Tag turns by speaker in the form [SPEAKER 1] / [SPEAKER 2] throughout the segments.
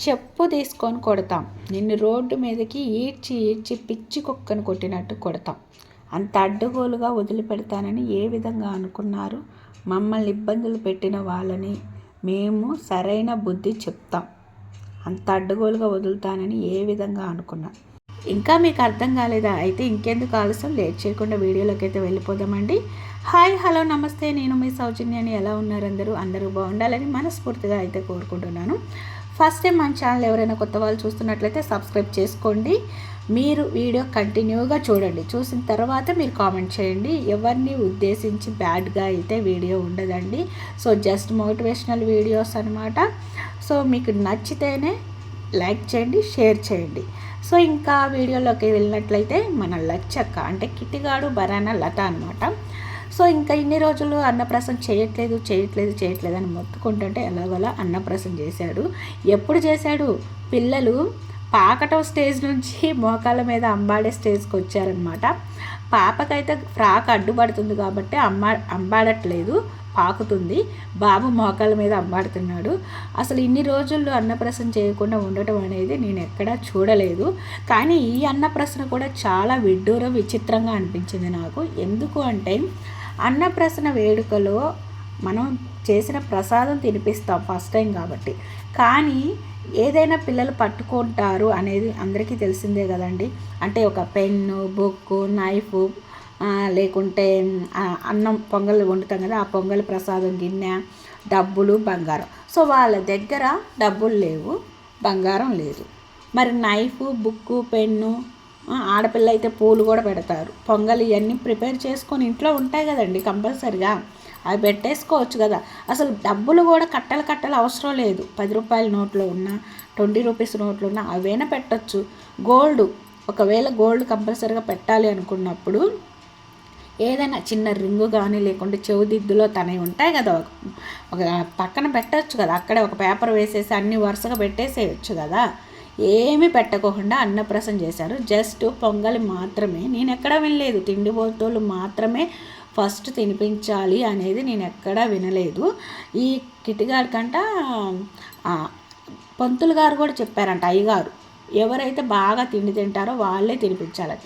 [SPEAKER 1] చెప్పు తీసుకొని కొడతాం. నిన్ను రోడ్డు మీదకి ఈడ్చి ఈడ్చి పిచ్చి కుక్కను కొట్టినట్టు కొడతాం. అంత అడ్డగోలుగా వదిలిపెడతానని ఏ విధంగా అనుకున్నారు? మమ్మల్ని ఇబ్బందులు పెట్టిన వాళ్ళని మేము సరైన బుద్ధి చెప్తాం. అంత అడ్డగోలుగా వదులుతానని ఏ విధంగా అనుకున్నాం? ఇంకా మీకు అర్థం కాలేదా? అయితే ఇంకెందుకు ఆలస్యం, లేట్ చేయకుండా వీడియోలోకి అయితే వెళ్ళిపోదామండి. హాయ్, హలో, నమస్తే. నేను మీ సౌజన్యాన్ని. ఎలా ఉన్నారు అందరూ బాగుండాలని మనస్ఫూర్తిగా అయితే కోరుకుంటున్నాను. ఫస్ట్ టైం మన ఛానల్ ఎవరైనా కొత్త వాళ్ళు చూస్తున్నట్లయితే సబ్స్క్రైబ్ చేసుకోండి. మీరు వీడియో కంటిన్యూగా చూడండి. చూసిన తర్వాత మీరు కామెంట్ చేయండి. ఎవరిని ఉద్దేశించి బ్యాడ్గా అయితే వీడియో ఉండదండి. సో జస్ట్ మోటివేషనల్ వీడియోస్ అనమాట. సో మీకు నచ్చితేనే లైక్ చేయండి, షేర్ చేయండి. సో ఇంకా వీడియోలోకి వెళ్ళినట్లయితే మన లచ్చక్క అంటే కిట్టిగాడు బరానా లత అనమాట. సో ఇంకా ఇన్ని రోజులు అన్నప్రాసం చేయట్లేదు అని మొత్తుకుంటుంటే ఎలాగోలా అన్నప్రాసం చేశాడు. ఎప్పుడు చేశాడు? పిల్లలు పాకటం స్టేజ్ నుంచి మోకాళ్ళ మీద అంబాడే స్టేజ్కి వచ్చారనమాట. పాపకైతే ఫ్రాక్ అడ్డుపడుతుంది కాబట్టి అంబాడట్లేదు, పాకుతుంది. బాబు మోకాళ్ళ మీద అంబాడుతున్నాడు. అసలు ఇన్ని రోజుల్లో అన్నప్రాసం చేయకుండా ఉండటం అనేది నేను ఎక్కడా చూడలేదు. కానీ ఈ అన్నప్రాసన కూడా చాలా విచిత్రంగా అనిపించింది నాకు. ఎందుకు అంటే అన్నప్రాసన వేడుకలో మనం చేసిన ప్రసాదం తినిపిస్తాం ఫస్ట్ టైం కాబట్టి. కానీ ఏదైనా పిల్లలు పట్టుకుంటారు అనేది అందరికీ తెలిసిందే కదండి. అంటే ఒక పెన్ను, బుక్కు, నైఫ్, లేకుంటే అన్నం పొంగల్ వండుతాం కదా, ఆ పొంగల్ ప్రసాదం గిన్నె, డబ్బులు, బంగారం. సో వాళ్ళ దగ్గర డబ్బులు లేవు, బంగారం లేదు. మరి నైఫ్, బుక్కు, పెన్ను, ఆడపిల్ల అయితే పూలు కూడా పెడతారు. పొంగల్ ఇవన్నీ ప్రిపేర్ చేసుకొని ఇంట్లో ఉంటాయి కదండి కంపల్సరిగా, అవి పెట్టేసుకోవచ్చు కదా. అసలు డబ్బులు కూడా కట్టలు అవసరం లేదు. 10 రూపాయల నోట్లో ఉన్నా, 20 రూపీస్ నోట్లు ఉన్నా అవైనా పెట్టచ్చు. గోల్డ్, ఒకవేళ గోల్డ్ కంపల్సరిగా పెట్టాలి అనుకున్నప్పుడు ఏదైనా చిన్న రింగు కానీ, లేకుంటే చెవుదిద్దులో తనవి ఉంటాయి కదా, ఒక పక్కన పెట్టచ్చు కదా. అక్కడే ఒక పేపర్ వేసేసి అన్ని వరుసగా పెట్టేసేయచ్చు కదా. ఏమీ పెట్టకోకుండా అన్నప్రాసం చేశారు. జస్ట్ పొంగలి మాత్రమే. నేను ఎక్కడా వినలేదు తిండిపోతోళ్ళు మాత్రమే ఫస్ట్ తినిపించాలి అనేది నేను ఎక్కడా వినలేదు. ఈ కిటిగాడి కంట పంతులు గారు కూడా చెప్పారంట, అయ్యగారు ఎవరైతే బాగా తిండి తింటారో వాళ్ళే తినిపించాలని.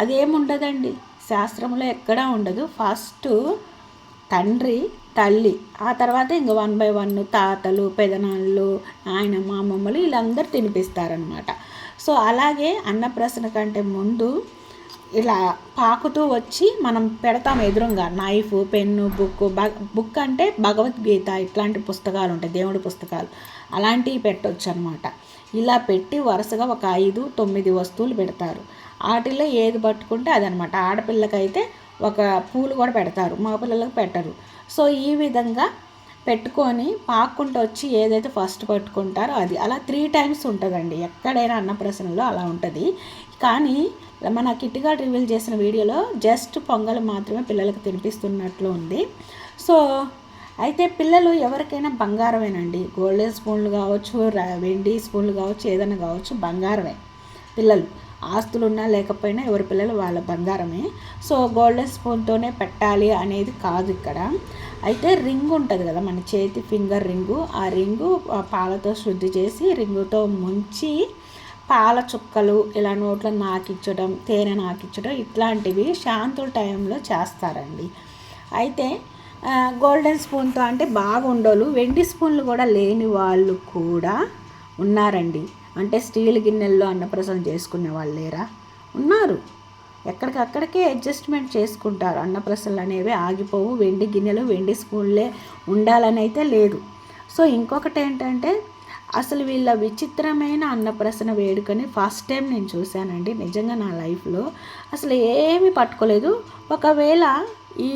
[SPEAKER 1] అదేముండదండి, శాస్త్రంలో ఎక్కడా ఉండదు. ఫస్ట్ తండ్రి, తల్లి, ఆ తర్వాత ఇంక 1 by 1 తాతలు, పెదనాళ్ళు, నాయనమ్మ, అమ్మమ్మలు వీళ్ళందరూ తినిపిస్తారనమాట. సో అలాగే అన్నప్రాసన కంటే ముందు ఇలా పాకుతూ వచ్చి మనం పెడతాం ఎదురుగా నైఫ్, పెన్ను, బుక్ అంటే భగవద్గీత ఇట్లాంటి పుస్తకాలు ఉంటాయి, దేవుడి పుస్తకాలు, అలాంటివి పెట్టవచ్చు అనమాట. ఇలా పెట్టి వరుసగా ఒక 5-9 వస్తువులు పెడతారు. వాటిల్లో ఏది పట్టుకుంటే అదనమాట. ఆడపిల్లకైతే ఒక పూలు కూడా పెడతారు, మగపిల్లలకు పెట్టరు. సో ఈ విధంగా పెట్టుకొని పాక్కుంటూ వచ్చి ఏదైతే ఫస్ట్ పట్టుకుంటారో అది అలా 3 times ఉంటుందండి. ఎక్కడైనా అన్నప్రాసనలో అలా ఉంటుంది. కానీ మన కిట్టిగాడు రివీల్ చేసిన వీడియోలో జస్ట్ పొంగల్ మాత్రమే పిల్లలకు తినిపిస్తున్నట్లు ఉంది. సో అయితే పిల్లలు ఎవరికైనా బంగారమేనండి. గోల్డెన్ స్పూన్లు కావచ్చు, వెండి స్పూన్లు కావచ్చు, ఏదైనా కావచ్చు, బంగారమే పిల్లలు. ఆస్తులు ఉన్నా లేకపోయినా ఎవరి పిల్లలు వాళ్ళ బంగారమే. సో గోల్డెన్ స్పూన్తోనే పెట్టాలి అనేది కాదు ఇక్కడ. అయితే రింగ్ ఉంటుంది కదా మన చేతి ఫింగర్ రింగు, ఆ రింగు పాలతో శుద్ధి చేసి రింగుతో ముంచి పాల చుక్కలు ఇలా నోట్లో నాకిచ్చడం, తేనె నాకిచ్చడం ఇట్లాంటివి శాంతుల టైంలో చేస్తారండి. అయితే గోల్డెన్ స్పూన్తో అంటే బాగుండోలు, వెండి స్పూన్లు కూడా లేని వాళ్ళు కూడా ఉన్నారండి. అంటే స్టీల్ గిన్నెల్లో అన్నప్రాసన చేసుకునే వాళ్ళు లేరా? ఉన్నారు. ఎక్కడికక్కడికే అడ్జస్ట్మెంట్ చేసుకుంటారు. అన్నప్రాసనలు అనేవి ఆగిపోవు. వెండి గిన్నెలు, వెండి స్పూన్లే ఉండాలని అయితే లేదు. సో ఇంకొకటి ఏంటంటే అసలు వీళ్ళ విచిత్రమైన అన్నప్రాసన వేడుకని ఫస్ట్ టైం నేను చూశానండి నిజంగా నా లైఫ్లో. అసలు ఏమీ పట్టుకోలేదు. ఒకవేళ ఈ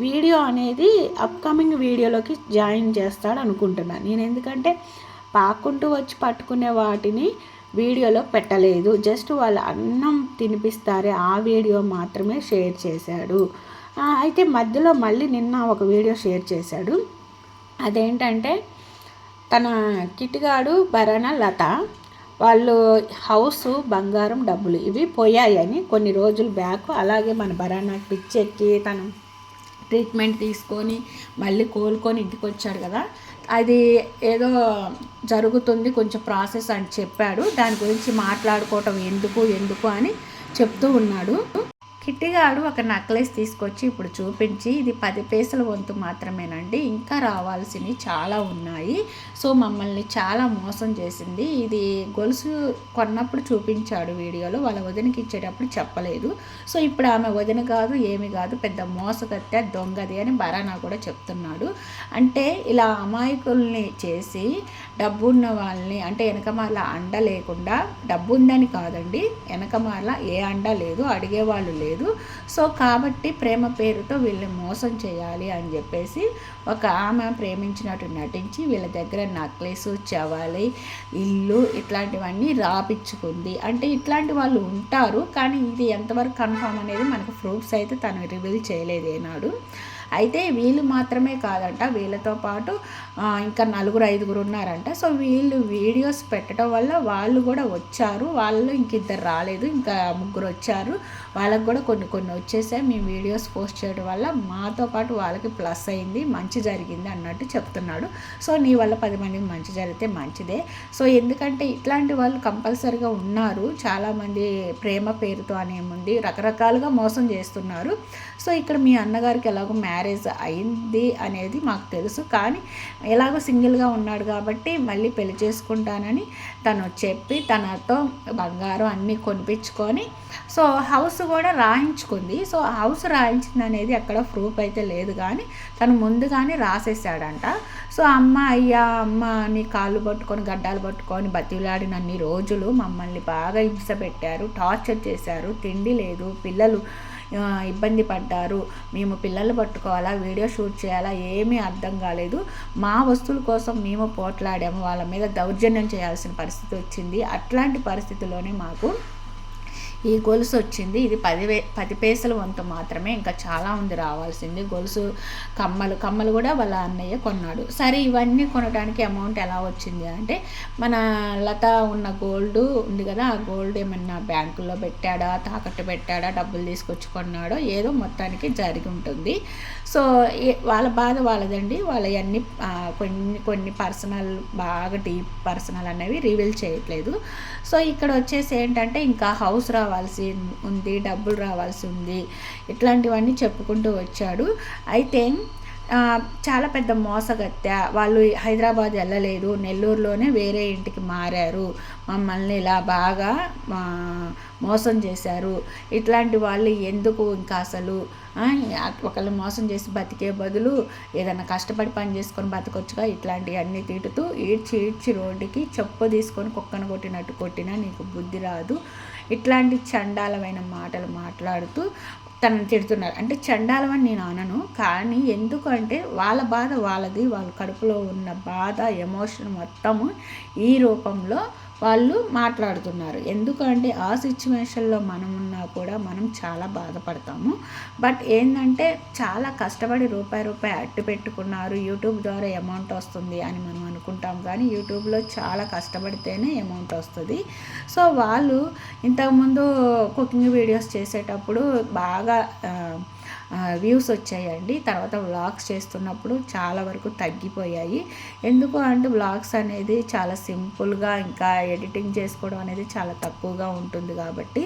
[SPEAKER 1] వీడియో అనేది అప్కమింగ్ వీడియోలోకి జాయిన్ చేస్తాడు అనుకుంటున్నాను నేను. ఎందుకంటే పాక్కుంటూ వచ్చి పట్టుకునే వాటిని వీడియోలో పెట్టలేదు. జస్ట్ వాళ్ళు అన్నం తినిపిస్తారే ఆ వీడియో మాత్రమే షేర్ చేశాడు. అయితే మధ్యలో మళ్ళీ నిన్న ఒక వీడియో షేర్ చేశాడు. అదేంటంటే తన కిట్టిగాడు బరానా లత వాళ్ళు హౌసు, బంగారం, డబ్బులు ఇవి పోయాయని కొన్ని రోజులు బ్యాక్. అలాగే మన బరానాకి పిచ్చెక్కి తను ట్రీట్మెంట్ తీసుకొని మళ్ళీ కోలుకొని ఇంటికి వచ్చాడు కదా. అది ఏదో జరుగుతుంది కొంచెం ప్రాసెస్ అని చెప్పాడు. దాని గురించి మాట్లాడుకోవటం ఎందుకు అని చెప్తూ ఉన్నాడు. కిట్టిగాడు ఒక నెక్లెస్ తీసుకొచ్చి ఇప్పుడు చూపించి, ఇది 10 పైసల వంతు మాత్రమేనండి, ఇంకా రావాల్సినవి చాలా ఉన్నాయి. సో మమ్మల్ని చాలా మోసం చేసింది. ఇది గొలుసు కొన్నప్పుడు చూపించాడు వీడియోలో, వాళ్ళ వదినకి ఇచ్చేటప్పుడు చెప్పలేదు. సో ఇప్పుడు ఆమె వదిన కాదు, ఏమి కాదు, పెద్ద మోసగత్తె దొంగది అని బరానా కూడా చెప్తున్నాడు. అంటే ఇలా అమాయకుల్ని చేసి డబ్బున్న వాళ్ళని, అంటే వెనకమాల అండ లేకుండా, డబ్బు ఉందని కాదండి, వెనకమాల ఏ అండ లేదు, అడిగేవాళ్ళు లేదు. సో కాబట్టి ప్రేమ పేరుతో వీళ్ళని మోసం చేయాలి అని చెప్పేసి ఒక ఆమె ప్రేమించినట్టు నటించి వీళ్ళ దగ్గర నెక్లెస్, చెవాలి, ఇల్లు ఇట్లాంటివన్నీ రాపించుకుంది. అంటే ఇట్లాంటి వాళ్ళు ఉంటారు, కానీ ఇది ఎంతవరకు కన్ఫర్మ్ అనేది మనకు ప్రూఫ్స్ అయితే తను రివీల్ చేయలేదు ఏనాడు. అయితే వీళ్ళు మాత్రమే కాదంట, వీళ్ళతో పాటు ఇంకా 4-5 ఉన్నారంట. సో వీళ్ళు వీడియోస్ పెట్టడం వల్ల వాళ్ళు కూడా వచ్చారు. వాళ్ళు ఇంకిద్దరు రాలేదు, ఇంకా 3 వచ్చారు. వాళ్ళకు కూడా కొన్ని వచ్చేసాయి. మేము వీడియోస్ పోస్ట్ చేయడం వల్ల మాతో పాటు వాళ్ళకి ప్లస్ అయింది, మంచి జరిగింది అన్నట్టు చెప్తున్నాడు. సో నీ వల్ల 10 మందికి మంచి జరిగితే మంచిదే. సో ఎందుకంటే ఇట్లాంటి వాళ్ళు కంపల్సరీగా ఉన్నారు చాలామంది, ప్రేమ పేరుతో అనేముంది రకరకాలుగా మోసం చేస్తున్నారు. సో ఇక్కడ మీ అన్నగారికి ఎలాగో మ్యారేజ్ అయింది అనేది మాకు తెలుసు, కానీ ఎలాగో సింగిల్గా ఉన్నాడు కాబట్టి మళ్ళీ పెళ్లి చేసుకుంటానని తను చెప్పి తనతో బంగారం అన్నీ కొనిపించుకొని సో హౌస్ కూడా రాయించుకుంది. సో హౌస్ రాయించింది అనేది అక్కడ ప్రూఫ్ అయితే లేదు, కానీ తను ముందుగానే రాసేసాడంట. సో అమ్మ అని కాళ్ళు పట్టుకొని గడ్డాలు పట్టుకొని బతిలాడినన్ని రోజులు మమ్మల్ని బాగా హింస పెట్టారు, టార్చర్ చేశారు, తిండి లేదు, పిల్లలు ఇబ్బంది పడ్డారు, మేము పిల్లలు పట్టుకోవాలా, వీడియో షూట్ చేయాలా, ఏమీ అర్థం కాలేదు. మా వస్తువుల కోసం మేము పోట్లాడాము, వాళ్ళ మీద దౌర్జన్యం చేయాల్సిన పరిస్థితి వచ్చింది. అట్లాంటి పరిస్థితిలోనే మాకు ఈ గొలుసు వచ్చింది. ఇది 10 పైసల వంతు మాత్రమే, ఇంకా చాలా ఉంది రావాల్సింది. గొలుసు, కమ్మలు కూడా వాళ్ళ అన్నయ్య కొన్నాడు. సరే ఇవన్నీ కొనడానికి అమౌంట్ ఎలా వచ్చింది అంటే, మన లత ఉన్న గోల్డ్ ఉంది కదా, ఆ గోల్డ్ ఏమన్నా బ్యాంకుల్లో పెట్టాడా, తాకట్టు పెట్టాడా, డబ్బులు తీసుకొచ్చి కొన్నాడో ఏదో మొత్తానికి జరిగి ఉంటుంది. సో వాళ్ళ బాధ వాళ్ళదండి. వాళ్ళవన్నీ కొన్ని పర్సనల్, బాగా డీప్ పర్సనల్ అనేవి రివీల్ చేయట్లేదు. సో ఇక్కడ వచ్చేసి ఏంటంటే ఇంకా హౌస్ రావాల్సి ఉంది, డబ్బులు రావాల్సి ఉంది, ఇట్లాంటివన్నీ చెప్పుకుంటూ వచ్చాడు. అయితే చాలా పెద్ద మోసగత్తె. వాళ్ళు హైదరాబాద్ వెళ్ళలేదు, నెల్లూరులోనే వేరే ఇంటికి మారారు, మమ్మల్ని ఇలా బాగా మోసం చేశారు. ఇట్లాంటి వాళ్ళు ఎందుకు ఇంకా అసలు ఒకళ్ళు మోసం చేసి బతికే బదులు ఏదైనా కష్టపడి పని చేసుకొని బతకొచ్చుగా, ఇట్లాంటివన్నీ తిట్టుతూ ఈడ్చి రోడ్డుకి చెప్పు తీసుకొని కుక్కను కొట్టినా నీకు బుద్ధి రాదు, ఇట్లాంటి చండాలమైన మాటలు మాట్లాడుతూ తనని తిడుతున్నారు. అంటే చండాలమని నేను అనను, కానీ ఎందుకంటే వాళ్ళ బాధ వాళ్ళది, వాళ్ళ కడుపులో ఉన్న బాధ, ఎమోషన్ మొత్తము ఈ రూపంలో వాళ్ళు మాట్లాడుతున్నారు. ఎందుకంటే ఆ సిచ్యువేషన్లో మనం ఉన్నా కూడా మనం చాలా బాధపడతాము. బట్ ఏంటంటే చాలా కష్టపడి రూపాయి అట్టు పెట్టుకున్నారు, యూట్యూబ్ ద్వారా అమౌంట్ వస్తుంది అని మనం అనుకుంటాం, కానీ యూట్యూబ్లో చాలా కష్టపడితేనే అమౌంట్ వస్తుంది. సో వాళ్ళు ఇంతకుముందు కుకింగ్ వీడియోస్ చేసేటప్పుడు బాగా వ్యూస్ వచ్చాయండి. తర్వాత వ్లాగ్స్ చేస్తున్నప్పుడు చాలా వరకు తగ్గిపోయాయి. ఎందుకు అంటే వ్లాగ్స్ అనేది చాలా సింపుల్గా, ఇంకా ఎడిటింగ్ చేసుకోవడం అనేది చాలా తక్కువగా ఉంటుంది కాబట్టి,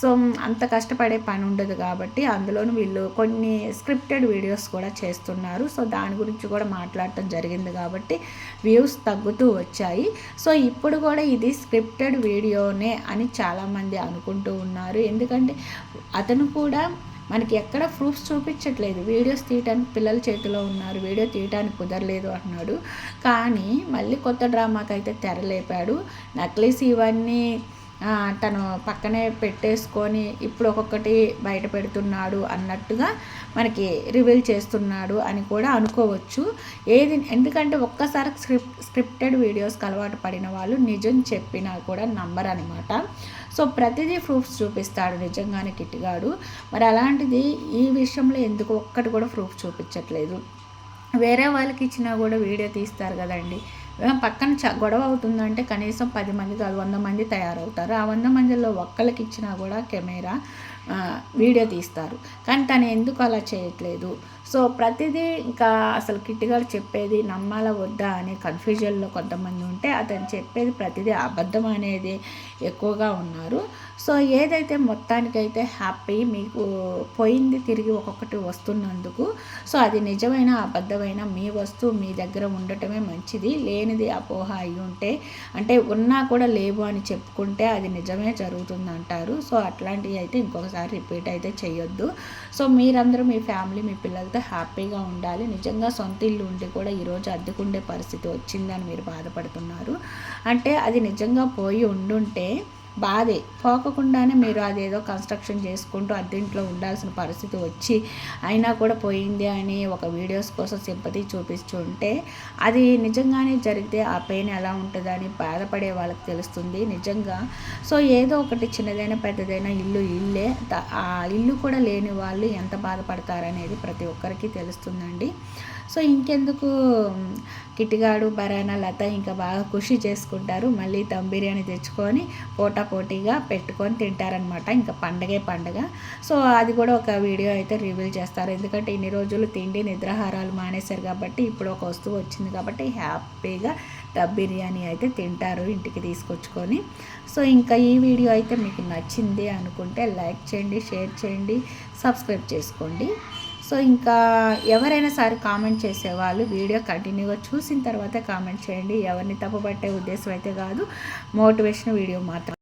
[SPEAKER 1] సో అంత కష్టపడే పని ఉండదు కాబట్టి, అందులోనూ వీళ్ళు కొన్ని స్క్రిప్టెడ్ వీడియోస్ కూడా చేస్తున్నారు. సో దాని గురించి కూడా మాట్లాడటం జరిగింది కాబట్టి వ్యూస్ తగ్గుతూ వచ్చాయి. సో ఇప్పుడు కూడా ఇది స్క్రిప్టెడ్ వీడియోనే అని చాలామంది అనుకుంటూ ఉన్నారు. ఎందుకంటే అతను కూడా మనకి ఎక్కడ ప్రూఫ్స్ చూపించట్లేదు, వీడియోస్ తీయటానికి పిల్లల చేతిలో ఉన్నారు, వీడియో తీయటానికి కుదరలేదు అంటున్నాడు. కానీ మళ్ళీ కొత్త డ్రామాకి అయితే తెరలేపాడు. నెక్లెస్ ఇవన్నీ తను పక్కనే పెట్టేసుకొని ఇప్పుడు ఒక్కొక్కటి బయట పెడుతున్నాడు అన్నట్టుగా మనకి రివీల్ చేస్తున్నాడు అని కూడా అనుకోవచ్చు. ఎందుకంటే ఒక్కసారి స్క్రిప్టెడ్ వీడియోస్కి అలవాటు పడిన వాళ్ళు నిజం చెప్పినా కూడా నమ్మరు అనమాట. సో ప్రతిదీ ప్రూఫ్స్ చూపిస్తాడు నిజంగానే కిట్టిగాడు. మరి అలాంటిది ఈ విషయంలో ఎందుకు ఒక్కటి కూడా ప్రూఫ్ చూపించట్లేదు? వేరే వాళ్ళకి ఇచ్చినా కూడా వీడియో తీస్తారు కదండి. పక్కన గొడవ అవుతుందంటే కనీసం 10 మంది కాదు 100 మంది తయారవుతారు. ఆ 100 మందిలో ఒక్కరికి ఇచ్చినా కూడా కెమెరా వీడియో తీస్తారు. కానీ తను ఎందుకు అలా చేయట్లేదు? సో ప్రతిదీ ఇంకా అసలు కిట్టిగాడు చెప్పేది నమ్మాలా వద్దా అనే కన్ఫ్యూజన్లో కొంతమంది ఉంటే, అతను చెప్పేది ప్రతిదీ అబద్ధం అనేది ఎక్కువగా ఉన్నారు. సో ఏదైతే మొత్తానికైతే హ్యాపీ, మీకు పోయింది తిరిగి ఒక్కొక్కటి వస్తున్నందుకు, సో అది నిజమైన అబద్ధమైన మీ వస్తువు మీ దగ్గర ఉండటమే మంచిది. లేనిది అపోహ అయి ఉంటే, అంటే ఉన్నా కూడా లేవు అని చెప్పుకుంటే అది నిజమే జరుగుతుంది అంటారు. సో అట్లాంటివి అయితే ఇంకొకసారి రిపీట్ అయితే చేయొద్దు. సో మీరందరూ మీ ఫ్యామిలీ మీ పిల్లలతో హ్యాపీగా ఉండాలి. నిజంగా సొంత ఇల్లు ఉండి కూడా ఈరోజు అద్దెకుండే పరిస్థితి వచ్చిందని మీరు బాధపడుతున్నారు అంటే, అది నిజంగా పోయి ఉండుంటే బాధే. పోకకుండానే మీరు అదేదో కన్స్ట్రక్షన్ చేసుకుంటూ అద్దెంట్లో ఉండాల్సిన పరిస్థితి వచ్చి అయినా కూడా పోయింది అని ఒక వీడియోస్ కోసం సింపతి చూపిస్తుంటే, అది నిజంగానే జరిగితే ఆ పెయిన్ ఎలా ఉంటుందని బాధపడే వాళ్ళకి తెలుస్తుంది నిజంగా. సో ఏదో ఒకటి చిన్నదైనా పెద్దదైనా ఇల్లు ఇల్లే. ఆ ఇల్లు కూడా లేని వాళ్ళు ఎంత బాధపడతారనేది ప్రతి ఒక్కరికి తెలుస్తుందండి. సో ఇంకెందుకు, కిట్టిగాడు బరానా లత ఇంకా బాగా ఖుషి చేసుకుంటారు. మళ్ళీ దమ్ బిర్యానీ తెచ్చుకొని పోటాపోటీగా పెట్టుకొని తింటారనమాట. ఇంకా పండగే పండగ. సో అది కూడా ఒక వీడియో అయితే రివీల్ చేస్తారు. ఎందుకంటే ఇన్ని రోజులు తిండి నిద్రాహారాలు మానేశారు కాబట్టి ఇప్పుడు ఒక వస్తువు వచ్చింది కాబట్టి హ్యాపీగా దమ్ బిర్యానీ అయితే తింటారు ఇంటికి తీసుకొచ్చుకొని. సో ఇంకా ఈ వీడియో అయితే మీకు నచ్చింది అనుకుంటే లైక్ చేయండి, షేర్ చేయండి, సబ్స్క్రైబ్ చేసుకోండి. సో ఇంకా ఎవరైనా సరే కామెంట్ చేసేవాళ్ళు వీడియో కంటిన్యూగా చూసిన తర్వాత కామెంట్ చేయండి. ఎవరిని తప్పుపట్టే ఉద్దేశం అయితే కాదు, మోటివేషన్ వీడియో మాత్రం.